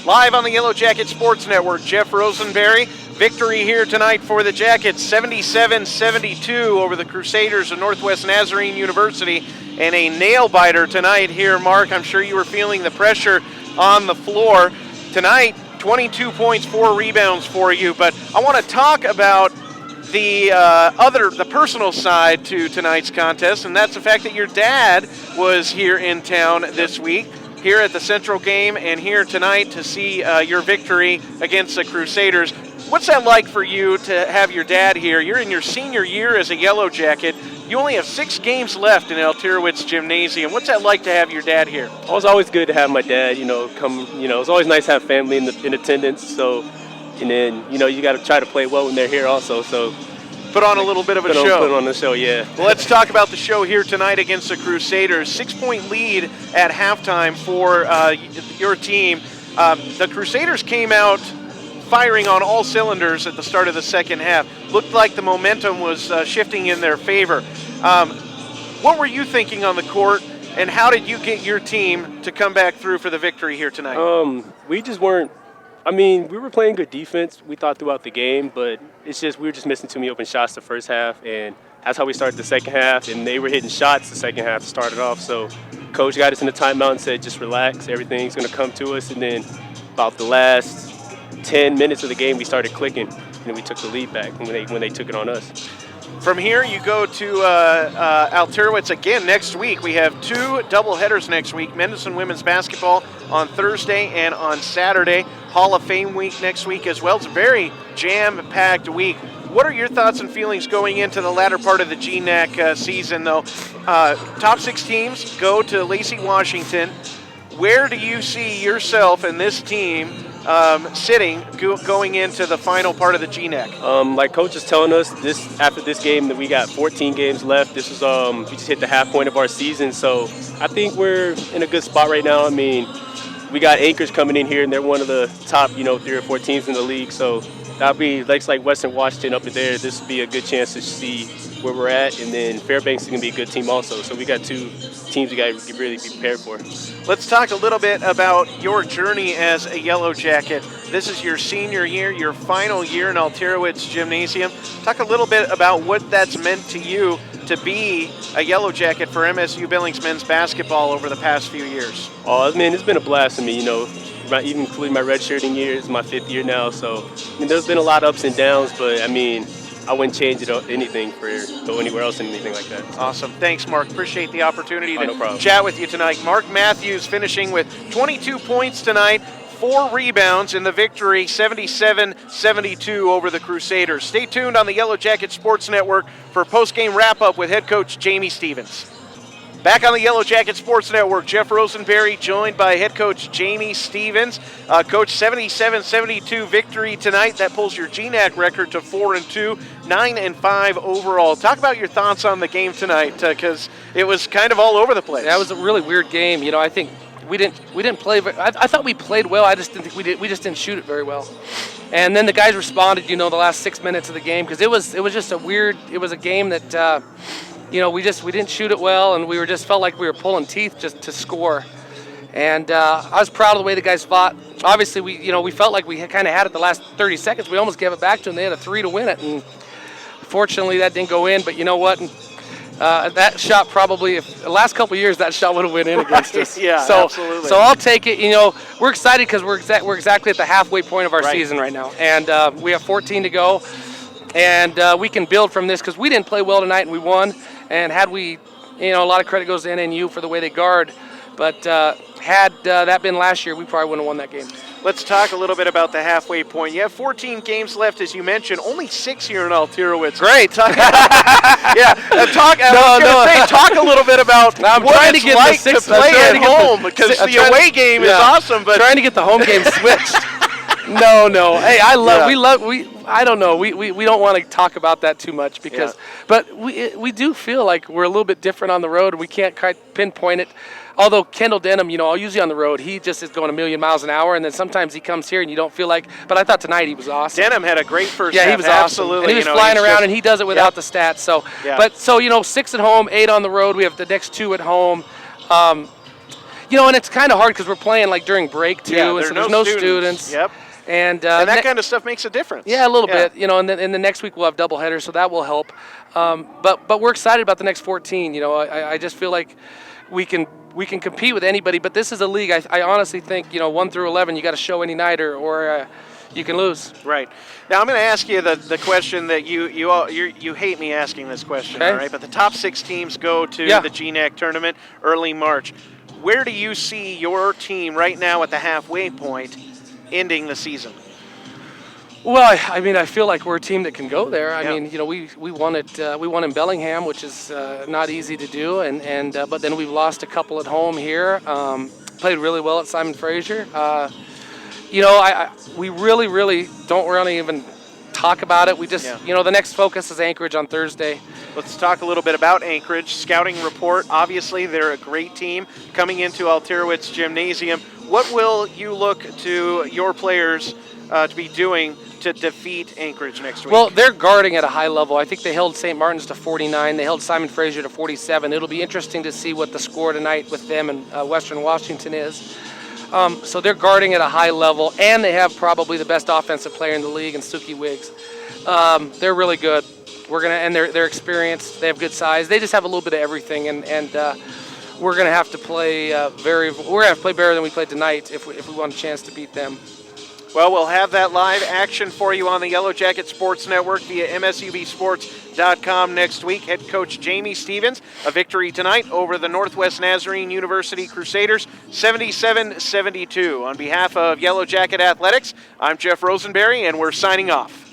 Live on the Yellowjacket Sports Network, Jeff Rosenberry. Victory here tonight for the Jackets, 77-72 over the Crusaders of Northwest Nazarene University. And a nail-biter tonight here, Mark. I'm sure you were feeling the pressure on the floor. Tonight, 22 points, 4 rebounds for you. But I want to talk about the personal side to tonight's contest, and that's the fact that your dad was here in town this week, here at the Central game, and here tonight to see your victory against the Crusaders. What's that like for you to have your dad here? You're in your senior year as a Yellow Jacket. You only have 6 games left in Alterowitz Gymnasium. What's that like to have your dad here? Well, it's always good to have my dad, come. It's always nice to have family in attendance. So, and then, you got to try to play well when they're here also. So, put on a little bit of a show. Put on the show, yeah. Well, let's talk about the show here tonight against the Crusaders. 6-point lead at halftime for your team. The Crusaders came out firing on all cylinders at the start of the second half. Looked like the momentum was shifting in their favor. What were you thinking on the court, and how did you get your team to come back through for the victory here tonight? We just weren't. We were playing good defense, we thought, throughout the game, but it's just we were just missing too many open shots the first half, and that's how we started the second half, and they were hitting shots the second half to start it off. So coach got us in the timeout and said, just relax, everything's going to come to us, and then about the last 10 minutes of the game, we started clicking, and we took the lead back when they took it on us. From here, you go to Alterowitz again next week. We have 2 doubleheaders next week, men's and women's basketball on Thursday and on Saturday. Hall of Fame week next week as well. It's a very jam-packed week. What are your thoughts and feelings going into the latter part of the GNAC season, though? Top 6 teams go to Lacey, Washington. Where do you see yourself and this team sitting going into the final part of the GNAC? Like Coach is telling us, after this game that we got 14 games left. This is we just hit the half point of our season, so I think we're in a good spot right now. We got Anchors coming in here, and they're one of the top 3 or 4 teams in the league. So that'll be like Western Washington up there. This will be a good chance to see where we're at, and then Fairbanks is going to be a good team also. So we got 2 teams we got to really be prepared for. Let's talk a little bit about your journey as a Yellow Jacket. This is your senior year, your final year in Alterowitz Gymnasium. Talk a little bit about what that's meant to you to be a Yellow Jacket for MSU Billings men's basketball over the past few years. Oh, it's been a blast to me, even including my redshirting year. It's my 5th year now, so there's been a lot of ups and downs, but I wouldn't change anything for go anywhere else and anything like that. Awesome. Thanks, Mark. Appreciate the opportunity to no chat with you tonight. Marc Matthews finishing with 22 points tonight, 4 rebounds in the victory, 77-72 over the Crusaders. Stay tuned on the Yellowjacket Sports Network for post-game wrap-up with head coach Jamie Stevens. Back on the Yellowjacket Sports Network, Jeff Rosenberry joined by head coach Jamie Stevens. Coach, 77-72 victory tonight. That pulls your GNAC record to 4-2, 9-5 overall. Talk about your thoughts on the game tonight, because it was kind of all over the place. That was a really weird game. I think we didn't play. I thought we played well. I just didn't think we just didn't shoot it very well. And then the guys responded. The last 6 minutes of the game, because it was just a weird. It was a game that. We didn't shoot it well, and we just felt like we were pulling teeth just to score. And I was proud of the way the guys fought. Obviously, we felt like we kind of had it the last 30 seconds. We almost gave it back to them. They had a 3 to win it, and fortunately that didn't go in. But you know what? That shot probably, if the last couple of years, that shot would have went in against us. Yeah, absolutely. So I'll take it. We're excited because we're exactly at the halfway point of our season right now, and we have 14 to go. And we can build from this, because we didn't play well tonight and we won. And had we, a lot of credit goes to NNU for the way they guard. But had that been last year, we probably wouldn't have won that game. Let's talk a little bit about the halfway point. You have 14 games left, as you mentioned. Only 6 here in Alterowitz. Great. Talk a little bit about what it's like to play at home, because the away game is awesome. But trying to get the home game switched. No. Hey, I don't know. We don't want to talk about that too much, because, but we do feel like we're a little bit different on the road, and we can't quite pinpoint it. Although Kendall Denham, usually on the road, he just is going a million miles an hour, and then sometimes he comes here and you don't feel like. But I thought tonight he was awesome. Denham had a great first half. Yeah, he was absolutely. Awesome. And he was flying around, and he does it without the stats. So, but 6 at home, 8 on the road. We have the next 2 at home. and it's kind of hard because we're playing like during break too, Yeah, and so there's no students. Yep. And that kind of stuff makes a difference. Yeah, a little bit. And then the next week we'll have doubleheaders, so that will help. But we're excited about the next 14. I just feel like we can compete with anybody. But this is a league. I honestly think 1 through 11 you got to show any night or you can lose. Right. Now I'm going to ask you the question that you hate me asking this question. Okay. All right. But the top 6 teams go to the GNAC tournament early March. Where do you see your team right now at the halfway point ending the season? Well, I feel like we're a team that can go there. I mean, we won it. We won in Bellingham, which is not easy to do, and but then we've lost a couple at home here. Played really well at Simon Fraser. We really don't really even talk about it. We just, the next focus is Anchorage on Thursday. Let's talk a little bit about Anchorage. Scouting report, obviously they're a great team coming into Alterowitz Gymnasium. What will you look to your players to be doing to defeat Anchorage next week? Well, they're guarding at a high level. I think they held St. Martin's to 49. They held Simon Fraser to 47. It'll be interesting to see what the score tonight with them and Western Washington is. So they're guarding at a high level, and they have probably the best offensive player in the league in Suki Wiggs. They're really good. They're experienced. They have good size. They just have a little bit of everything, and we're gonna have to play better than we played tonight if we want a chance to beat them. Well, we'll have that live action for you on the Yellowjacket Sports Network via MSUBsports.com next week. Head coach Jamie Stevens, a victory tonight over the Northwest Nazarene University Crusaders, 77-72. On behalf of Yellowjacket Athletics, I'm Jeff Rosenberry, and we're signing off.